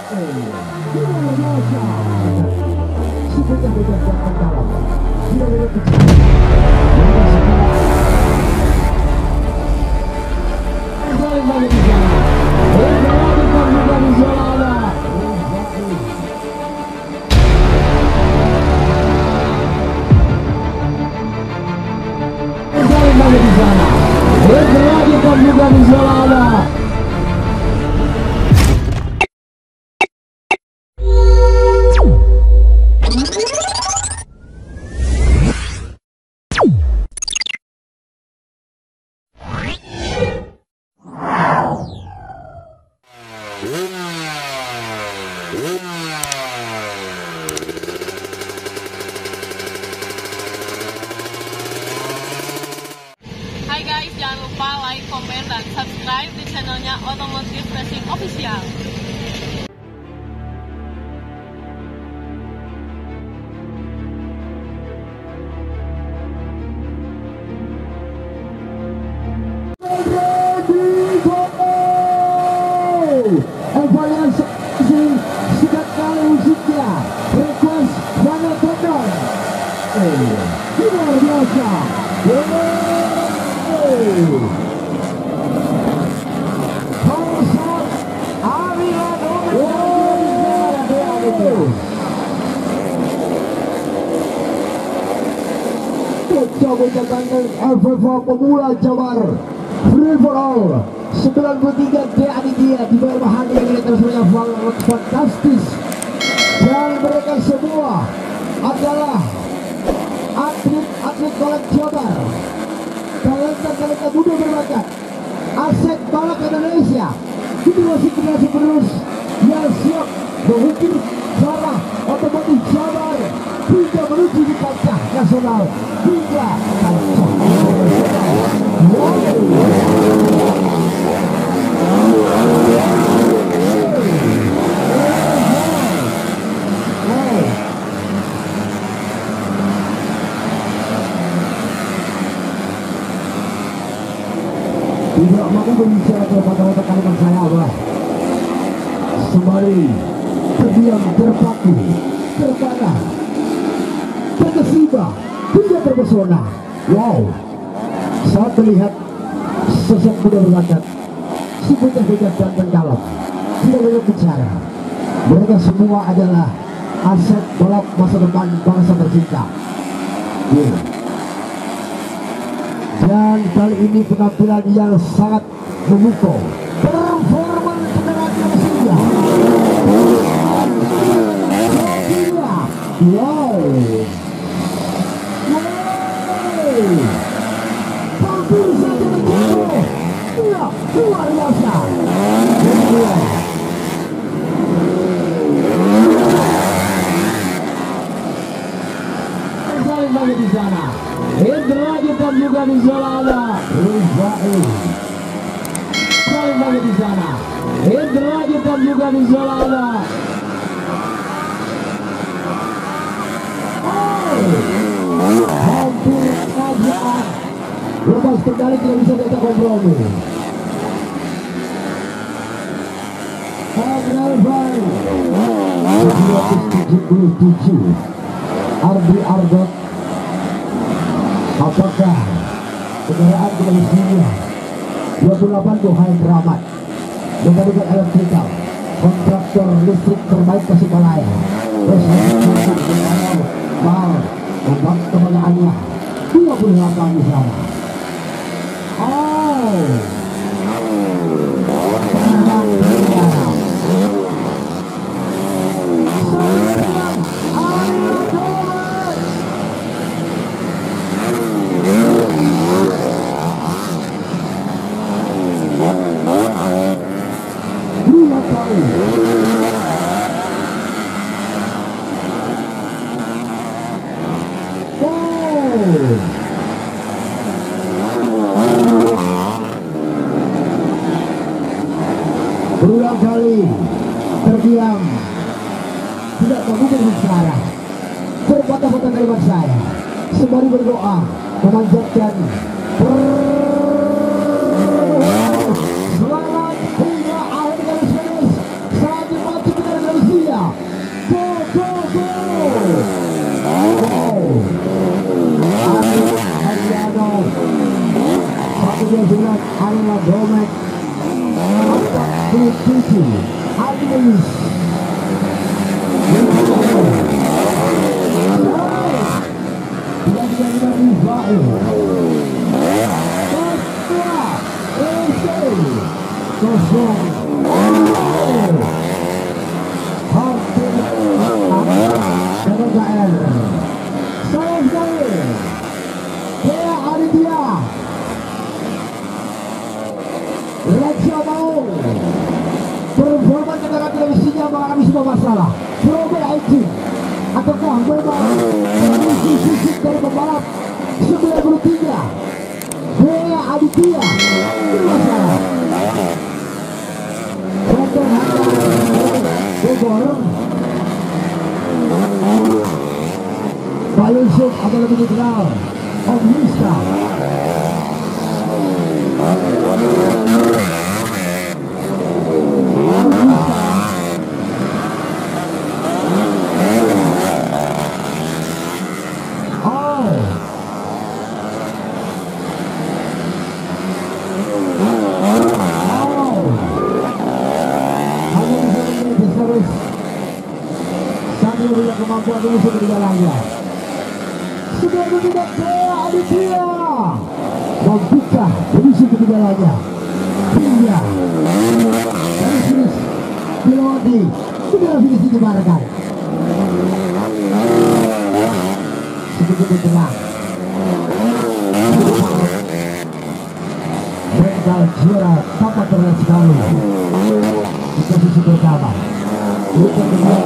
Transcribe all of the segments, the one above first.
Hai guys, jangan lupa like, komen, dan subscribe di channelnya Otomotif Racing Official. Evaluasi singkat kali musiknya, request mana penonton. Luar biasa. Bocah-bocah ganteng FFA pemula Jabar free for all 93 dia di bawah bahan yang tersedia fantastis, dan mereka semua adalah atlet balap Jabar, talenta muda berbakat, aset balap Indonesia, generasi penerus yang siap mengukir sejarah otomotif Jabar hingga menuju di kancah nasional hingga kancah tidak mampu berbicara kepada kalimat saya, bah. Sembari terdiam, terpaku, terpana, terkesima, hingga terpesona. Wow, saat melihat sosok muda berbakat, si bocah-bocah ganteng kalem, tidak banyak bicara. Mereka semua adalah aset balap masa depan bangsa tercinta. Dan kali ini penampilan yang sangat memukau, performa kendaraan mesinnya. Wow, hampir saja menjatuh. Iya, luar biasa. Saling bagi di sana. Dilanjutkan juga di zona ada saling bagi di sana. Dilanjutkan juga di zona ada. Hampir saja lepas kendali, tidak bisa kita kompromi. Agralvan 277 Ardi Ardot. Apakah kendaraan kepolisiannya 28 Bohai Keramat menggunakan elektrikal kontraktor listrik terbaik Tasikmalaya, mal membuat kebanggaannya 28 di sana. Berulang kali terdiam, tidak mampu berbicara, berpatah-patah kalimat saya, sembari berdoa memanjatkan selamat hingga akhir garis finish. Saat dipacu kita Domek 47 Agnes performa kendaraan televisinya mengalami sebuah masalah. Problem engine ataukah memang sisi dari pembalap 93 Hingga Aditya bermasalah. Penonton Bogor Pak Yusuf atau lebih dikenal Om Miska. Kemampuan ini sudah dijalannya. Sudah tidak Aditya membuka posisi ketinggalannya. Hingga dari finish Piloti sudah finish dimarkan. Sedikit tenang. Mental juara tampak terlihat sekali di posisi pertama. Urutan kedua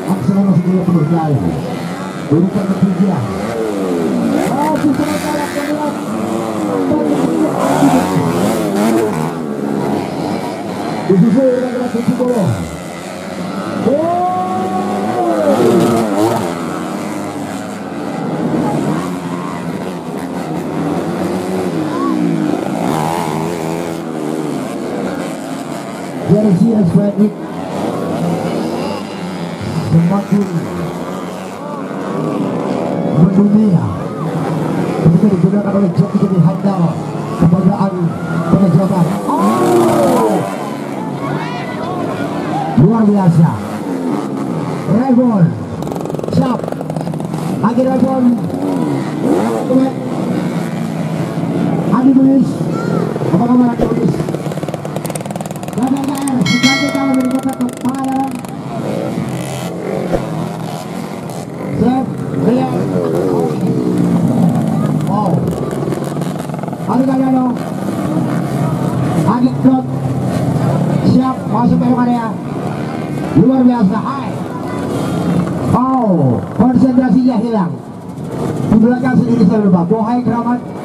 aksi masih penuh jauh. Urutan ketiga masih sangat berat. Disusul dengan Cimon. Jersey Aspenik semakin mendunia ketika digunakan oleh joki jadi handal kebanggaan penyedotan. Luar biasa. Rebon siap lagi Rebon Adi Luis. Apa kabar Adi Luis? KPR sebagai kalau dari kota Kepadan. Siap, lihat. Wow. Adi Kajano. Adi Klot. Siap, masuk belok area. Luar biasa, hai. Oh, konsentrasinya hilang. Di belakang sendiri saya lupa. Bohai Keramat.